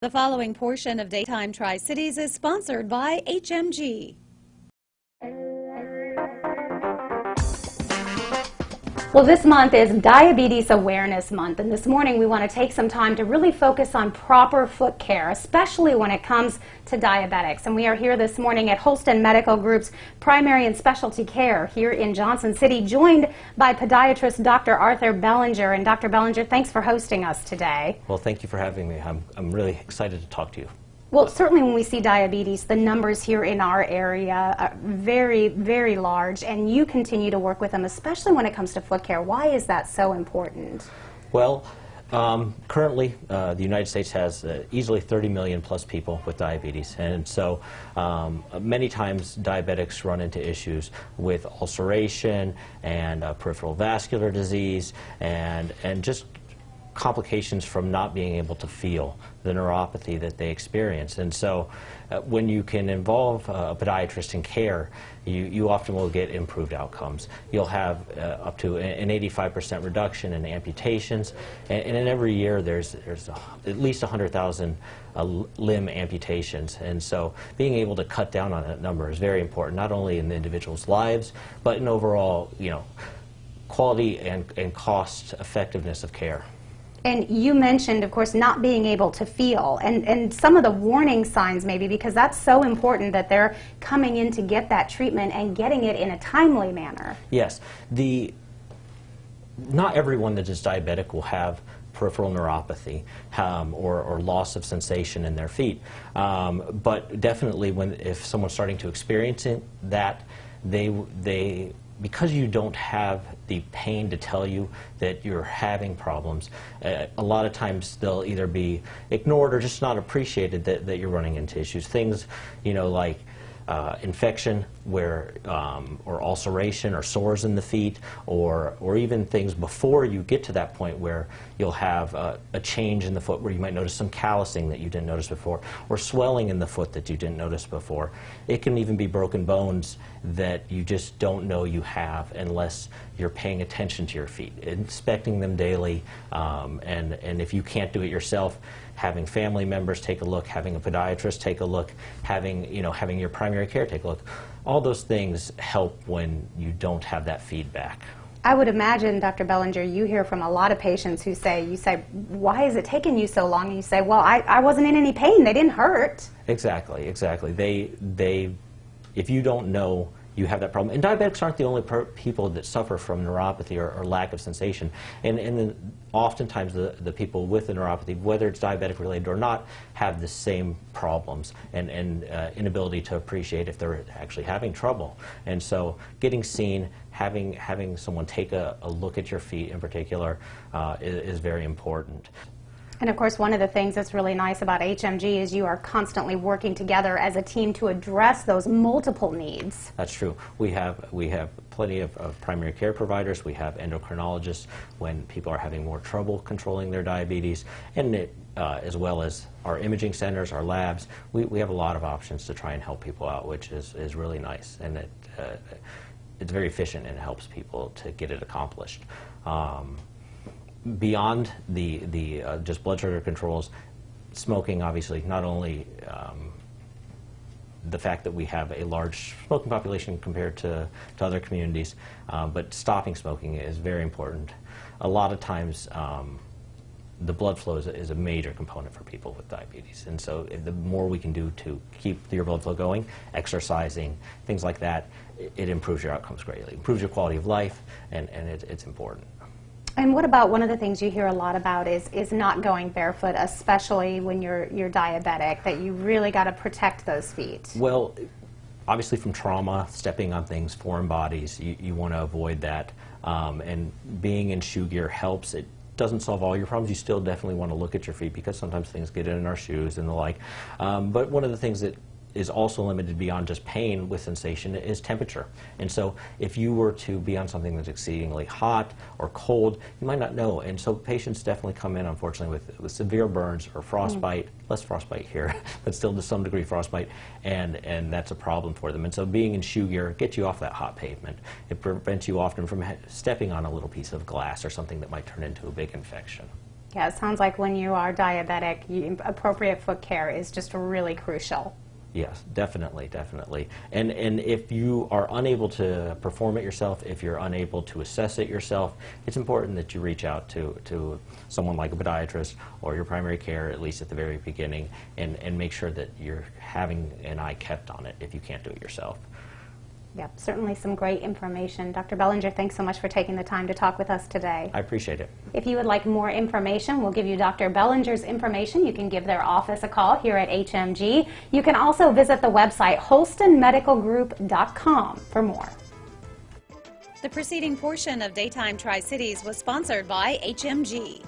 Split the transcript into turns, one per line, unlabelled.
The following portion of Daytime Tri-Cities is sponsored by HMG.
Well, this month is Diabetes Awareness Month, and this morning we want to take some time to really focus on proper foot care, especially when it comes to diabetics. And we are here this morning at Holston Medical Group's Primary and Specialty Care here in Johnson City, joined by podiatrist Dr. Arthur Belanger. And Dr. Belanger, thanks for hosting us today.
Well, thank you for having me. I'm really excited to talk to you.
Well, certainly when we see diabetes, the numbers here in our area are very, very large, and you continue to work with them, especially when it comes to foot care. Why is that so important?
Well, currently the United States has easily 30 million plus people with diabetes, and so many times diabetics run into issues with ulceration and peripheral vascular disease and just complications from not being able to feel the neuropathy that they experience. And so when you can involve a podiatrist in care, you often will get improved outcomes. You'll have up to an 85% reduction in amputations, and in every year there's at least 100,000 limb amputations. And so being able to cut down on that number is very important, not only in the individual's lives, but in overall, quality and cost effectiveness of care.
And you mentioned, of course, not being able to feel, and some of the warning signs maybe, because that's so important that they're coming in to get that treatment and getting it in a timely manner.
Yes. Not everyone that is diabetic will have peripheral neuropathy or loss of sensation in their feet. But definitely if someone's starting to experience that, because you don't have the pain to tell you that you're having problems, a lot of times they'll either be ignored or just not appreciated that you're running into issues. Things, like infection or ulceration or sores in the feet, or even things before you get to that point where you'll have a change in the foot where you might notice some callousing that you didn't notice before, or swelling in the foot that you didn't notice before. It can even be broken bones that you just don't know you have unless you're paying attention to your feet, inspecting them daily, and if you can't do it yourself, having family members take a look, having a podiatrist take a look, having your primary care take a look. All those things help when you don't have that feedback.
I would imagine, Dr. Belanger, you hear from a lot of patients who say, why is it taking you so long? And you say, well, I wasn't in any pain. They didn't hurt.
Exactly. If you don't know you have that problem, and diabetics aren't the only people that suffer from neuropathy or lack of sensation, and oftentimes the people with the neuropathy, whether it's diabetic related or not, have the same problems and inability to appreciate if they're actually having trouble. And so getting seen, having someone take a look at your feet in particular is very important.
And of course, one of the things that's really nice about HMG is you are constantly working together as a team to address those multiple needs.
That's true. We have plenty of primary care providers. We have endocrinologists when people are having more trouble controlling their diabetes, and as well as our imaging centers, our labs. We have a lot of options to try and help people out, which is really nice, and it's very efficient and it helps people to get it accomplished. Beyond the just blood sugar controls, smoking, obviously, not only the fact that we have a large smoking population compared to other communities, but stopping smoking is very important. A lot of times the blood flow is a major component for people with diabetes, and so the more we can do to keep your blood flow going, exercising, things like that, it improves your outcomes greatly, improves your quality of life, and it's important.
And what about, one of the things you hear a lot about is not going barefoot, especially when you're diabetic, that you really got to protect those feet?
Well, obviously from trauma, stepping on things, foreign bodies, you want to avoid that. And being in shoe gear helps. It doesn't solve all your problems. You still definitely want to look at your feet because sometimes things get in our shoes and the like. But one of the things that is also limited beyond just pain with sensation is temperature. And so if you were to be on something that's exceedingly hot or cold, you might not know. And so patients definitely come in, unfortunately, with severe burns or frostbite, less frostbite here, but still to some degree frostbite, and that's a problem for them. And so being in shoe gear gets you off that hot pavement. It prevents you often from stepping on a little piece of glass or something that might turn into a big infection.
Yeah, it sounds like when you are diabetic, appropriate foot care is just really crucial.
Yes, definitely, definitely. And if you are unable to perform it yourself, if you're unable to assess it yourself, it's important that you reach out to someone like a podiatrist or your primary care, at least at the very beginning, and make sure that you're having an eye kept on it if you can't do it yourself.
Yep, certainly some great information. Dr. Belanger, thanks so much for taking the time to talk with us today.
I appreciate it.
If you would like more information, we'll give you Dr. Belanger's information. You can give their office a call here at HMG. You can also visit the website holstonmedicalgroup.com for more.
The preceding portion of Daytime Tri-Cities was sponsored by HMG.